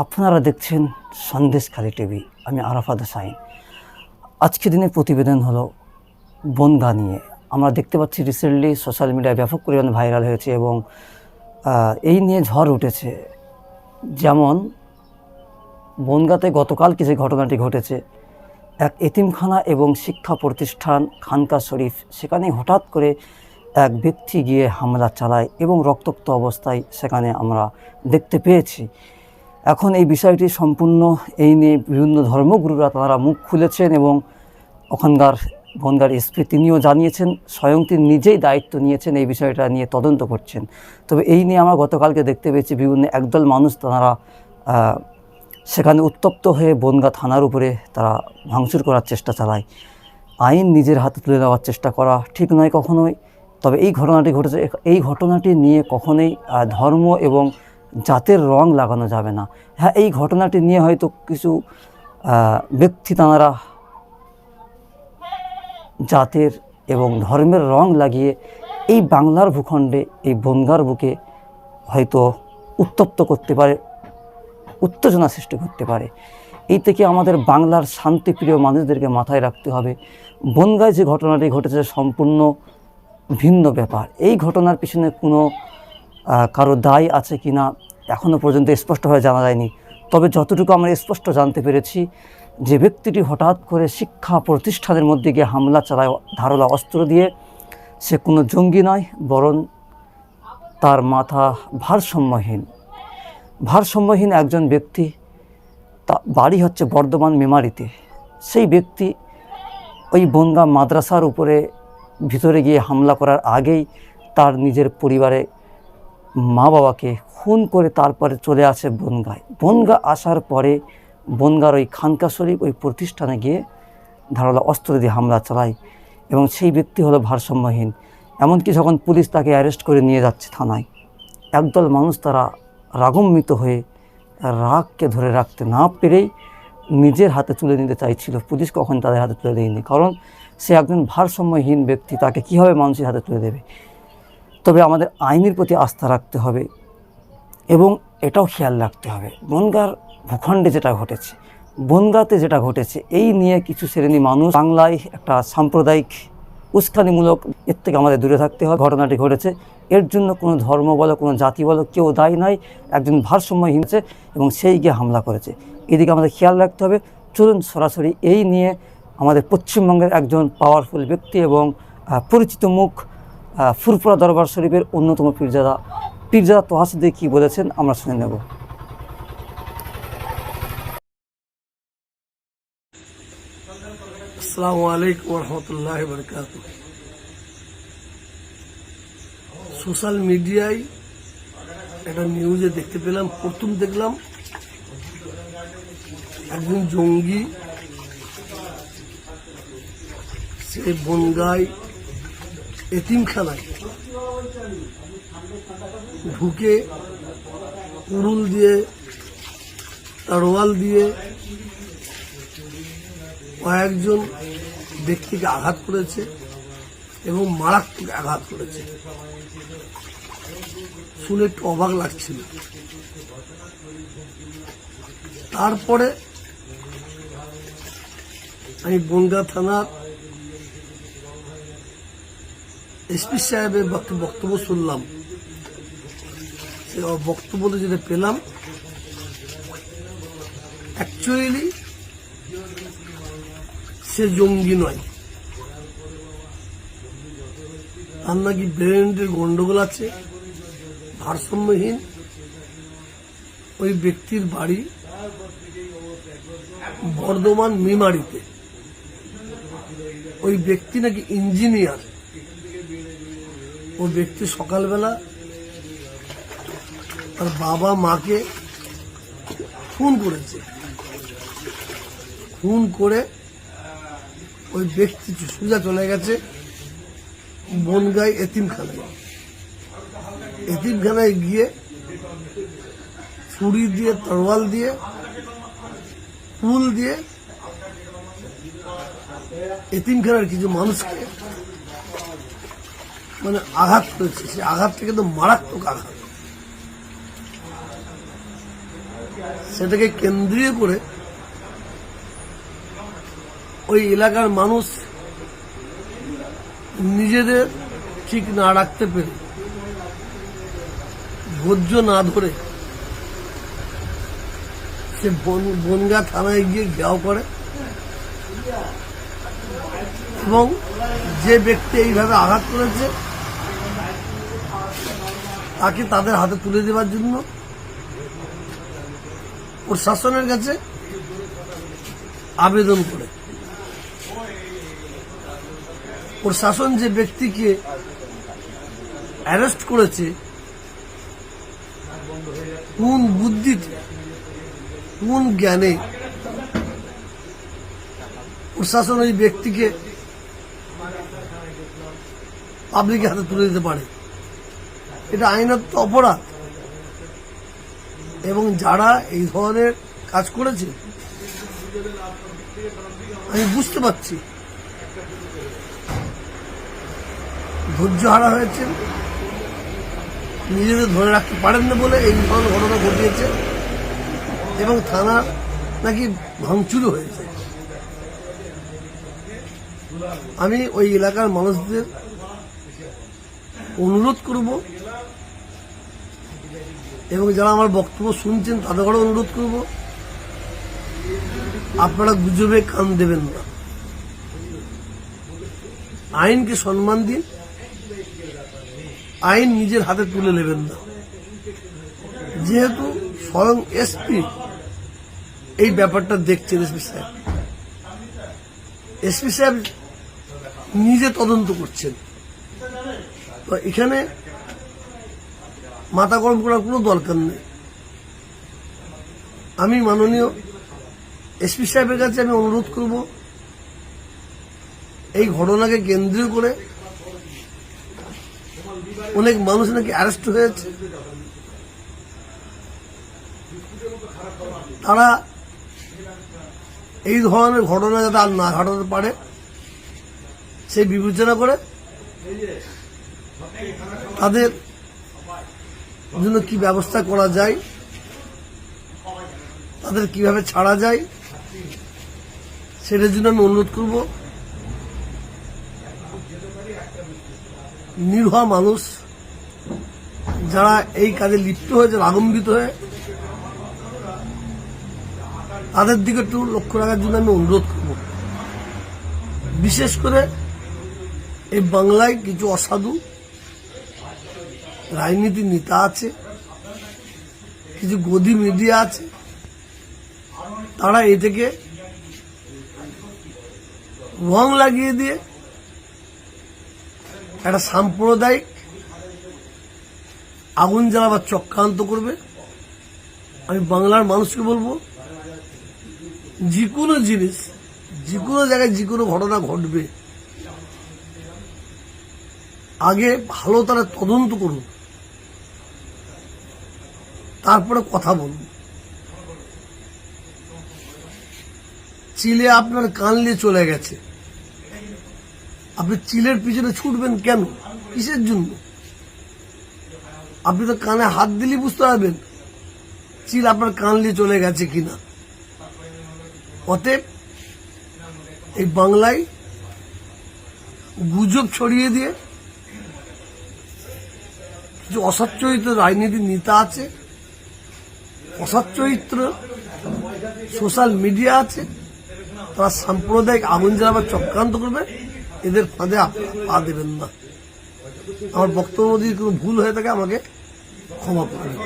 আপনারা দেখছেন সন্দেশখালী টিভি। আমি আরাফাত হোসাইন। আজকে দিনের প্রতিবেদন হলো বনগাঁ নিয়ে। আমরা দেখতে পাচ্ছি রিসেন্টলি সোশ্যাল মিডিয়ায় ব্যাপক পরিমাণে ভাইরাল হয়েছে এবং এই নিয়ে ঝড় উঠেছে। যেমন বনগাঁতে গতকালকে যে ঘটনাটি ঘটেছে, এক এতিমখানা এবং শিক্ষা প্রতিষ্ঠান খানকা শরীফ, সেখানে হঠাৎ করে এক ব্যক্তি গিয়ে হামলা চালায় এবং রক্তাক্ত অবস্থায় সেখানে আমরা দেখতে পেয়েছি। এখন এই বিষয়টি সম্পূর্ণ এই নিয়ে বিভিন্ন ধর্মগুরুরা তারা মুখ খুলেছেন এবং ওখানকার বনগাঁর এসপি তিনিও জানিয়েছেন, স্বয়ং তিনি নিজেই দায়িত্ব নিয়েছেন, এই বিষয়টা নিয়ে তদন্ত করছেন। তবে এই নিয়ে আমরা গতকালকে দেখতে পেয়েছি বিভিন্ন একদল মানুষ তারা সেখানে উত্তপ্ত হয়ে বনগাঁ থানার উপরে তারা ভাঙচুর করার চেষ্টা চালায়। আইন নিজের হাতে তুলে নেওয়ার চেষ্টা করা ঠিক নয় কখনোই। তবে এই ঘটনাটি ঘটেছে, এই ঘটনাটি নিয়ে কখনোই ধর্ম এবং জাতের রং লাগানো যাবে না। হ্যাঁ, এই ঘটনাটি নিয়ে হয়তো কিছু ব্যক্তি তাঁরা জাতের এবং ধর্মের রং লাগিয়ে এই বাংলার ভূখণ্ডে, এই বনগাঁর বুকে হয়তো উত্তপ্ত করতে পারে, উত্তেজনা সৃষ্টি করতে পারে। এই থেকে আমাদের বাংলার শান্তিপ্রিয় মানুষদেরকে মাথায় রাখতে হবে, বনগাঁয় যে ঘটনাটি ঘটেছে সম্পূর্ণ ভিন্ন ব্যাপার। এই ঘটনার পিছনে কোনো কারো দায় আছে কি না এখনও পর্যন্ত স্পষ্টভাবে জানা যায়নি। তবে যতটুকু আমরা স্পষ্ট জানতে পেরেছি, যে ব্যক্তিটি হঠাৎ করে শিক্ষা প্রতিষ্ঠানের মধ্যে গিয়ে হামলা চালায় ধারালো অস্ত্র দিয়ে, সে কোনো জঙ্গি নয়, বরং তার মাথা ভারসাম্যহীন একজন ব্যক্তি। তা বাড়ি হচ্ছে বর্ধমান মেমারিতে। সেই ব্যক্তি ওই বনগাঁ মাদ্রাসার উপরে ভিতরে গিয়ে হামলা করার আগেই তার নিজের পরিবারে মা বাবাকে খুন করে তারপরে চলে আসে বনগাঁয়। বনগাঁ আসার পরে বনগাঁর ওই খানকা শরীফ ওই প্রতিষ্ঠানে গিয়ে ধারালো অস্ত্র দিয়ে হামলা চালায় এবং সেই ব্যক্তি হলো ভারসাম্যহীন। এমনকি যখন পুলিশ তাকে অ্যারেস্ট করে নিয়ে যাচ্ছে থানায়, একদল মানুষ তারা রাগান্বিত হয়ে রাগকে ধরে রাখতে না পেরেই নিজের হাতে তুলে নিতে চাইছিল। পুলিশ কখন তাদের হাতে তুলে দেয়নি, কারণ সে একজন ভারসাম্যহীন ব্যক্তি, তাকে কীভাবে মানুষের হাতে তুলে দেবে। তবে আমাদের আইনের প্রতি আস্থা রাখতে হবে এবং এটাও খেয়াল রাখতে হবে, বনগাঁর ভূখণ্ডে যেটা ঘটেছে, বনগাঁতে যেটা ঘটেছে, এই নিয়ে কিছু শ্রেণী মানুষ বাংলায় একটা সাম্প্রদায়িক উস্কানিমূলক, এর থেকে আমাদের দূরে থাকতে হবে। ঘটনাটি ঘটেছে, এর জন্য কোনো ধর্ম বলো কোনো জাতি বলো কেউ দায়ী নয়। একজন ভারসাম্যহীন আছে এবং সেই গিয়ে হামলা করেছে, এদিকে আমাদের খেয়াল রাখতে হবে। চলুন সরাসরি এই নিয়ে আমাদের পশ্চিমবঙ্গের একজন পাওয়ারফুল ব্যক্তি এবং পরিচিত মুখ, ফুরফুরা দরবার শরীফের অন্যতম পীরজাদা তোহাসুদ্দি কী বলেছেন আমরা শুনে নেব। আসসালামু আলাইকুম ওয়া রাহমাতুল্লাহি ওয়া বারাকাতুহু। সোশ্যাল মিডিয়ায় একটা নিউজে দেখতে পেলাম, প্রথম দেখলাম একজন জঙ্গি সে বনগাঁয় এতিমখানায় ঢুকে কুড়ুল দিয়ে তরোয়াল দিয়ে কয়েকজন ব্যক্তিকে আঘাত করেছে এবং মারাত্মক আঘাত করেছে। শুনে একটু অবাক লাগছিল। তারপরে আমি বনগাঁ থানার এসপি সাহেবের বক্তব্য শুনলাম। সে বক্তব্য যেটা পেলাম, অ্যাকচুয়ালি সে জঙ্গি নয়, তার নাকি ব্রেনের গন্ডগোল আছে, ভারসাম্যহীন। ওই ব্যক্তির বাড়ি বর্ধমান মেমারিতে। ওই ব্যক্তি নাকি ইঞ্জিনিয়ার। ওই ব্যক্তি সকালবেলা তার বাবা মাকে খুন করেছে। খুন করে ওই ব্যক্তি সোজা চলে গেছে বনগাঁয় এতিমখানায় গিয়ে ছুরি দিয়ে তরোয়াল দিয়ে ফুল দিয়ে এতিমখানার কিছু মানুষকে মানে আঘাত করেছে। সে আঘাতটা কিন্তু মারাত্মক আঘাত। সেটাকে কেন্দ্রীয় করে ওই এলাকার মানুষ নিজেদের ঠিক না রাখতে পেরে ধৈর্য না ধরে সে বনগাঁ থানায় গিয়ে ঘেরাও করে এবং যে ব্যক্তি এইভাবে আঘাত করেছে তাকে তাদের হাতে তুলে দেওয়ার জন্য প্রশাসনের কাছে আবেদন করে। প্রশাসন যে ব্যক্তিকে অ্যারেস্ট করেছে কোন বুদ্ধিতে কোন জ্ঞানে প্রশাসন ওই ব্যক্তিকে পাবলিকের হাতে তুলে দিতে পারে? এটা আইনত অপরাধ। এবং যারা এই ধরনের কাজ করেছে আমি বুঝতে পারছি ধৈর্য হারা হয়েছে, নিজেদের ধরে রাখতে পারেন না বলে এই ধরনের ঘটনা ঘটিয়েছে এবং থানার নাকি ভাঙচুরও হয়েছে। আমি ওই এলাকার মানুষদের অনুরোধ করব এবং যারা আমার বক্তব্য শুনছেন তাদেরও অনুরোধ করব, আপনারা গুজবে কান দেবেন না, আইনকে সম্মান দিন, আইন নিজের হাতে তুলে নেবেন না। যেহেতু স্বয়ং এসপি এই ব্যাপারটা দেখছেন, এসপি সাহেব নিজে তদন্ত করছেন, তো এখানে মাথা গরম করার কোনো দরকার নেই। আমি মাননীয় এসপি সাহেবের কাছে আমি অনুরোধ করব, এই ঘটনাকে কেন্দ্র করে অনেক মানুষ নাকি অ্যারেস্ট হয়েছে, তারা এই ধরনের ঘটনা যাতে আর না ঘটাতে পারে সেই বিবেচনা করে তাদের জন্য কি ব্যবস্থা করা যায়, তাদের কিভাবে ছাড়া যায় সেটার জন্য আমি অনুরোধ করব। নিরীহ মানুষ যারা এই কাজে লিপ্ত হয়েছে আগম্বিত হয়ে তাদের দিকে একটু লক্ষ্য রাখার জন্য আমি অনুরোধ করব। বিশেষ করে এই বাংলায় কিছু অসাধু রাজনীতি নেতা আছে, কিছু গদি মিডিয়া আছে, তারা এ থেকে রং লাগিয়ে দিয়ে একটা সাম্প্রদায়িক আগুন জ্বালাবার চক্রান্ত করবে। আমি বাংলার মানুষকে বলবো, যে কোনো জিনিস যে কোনো জায়গায় যে কোনো ঘটনা ঘটবে আগে ভালো তারা তদন্ত করুন, তারপরে কথা বলুন। চিলে আপনার কান নিয়ে চলে গেছে, আপনি চিলের পিছনে ছুটবেন কেন? কিসের জন্য? আপনি তো কানে হাত দিলে বুঝতে পারবেন চিল আপনার কান নিয়ে চলে গেছে কিনা। অতএব এই বাংলায় গুজব ছড়িয়ে দিয়ে কিছু অসৎ চরিত্র রাজনীতির নেতা আছে, অসৎ চরিত্র সোশ্যাল মিডিয়া আছে, তারা সাম্প্রদায়িক আগুন জ্বালাবার চক্রান্ত করবে। এদের ফাঁদে আপনারা পা দেবেন না। আমার বক্তব্য যদি কোনো ভুল হয়ে থাকে আমাকে ক্ষমা করবেন।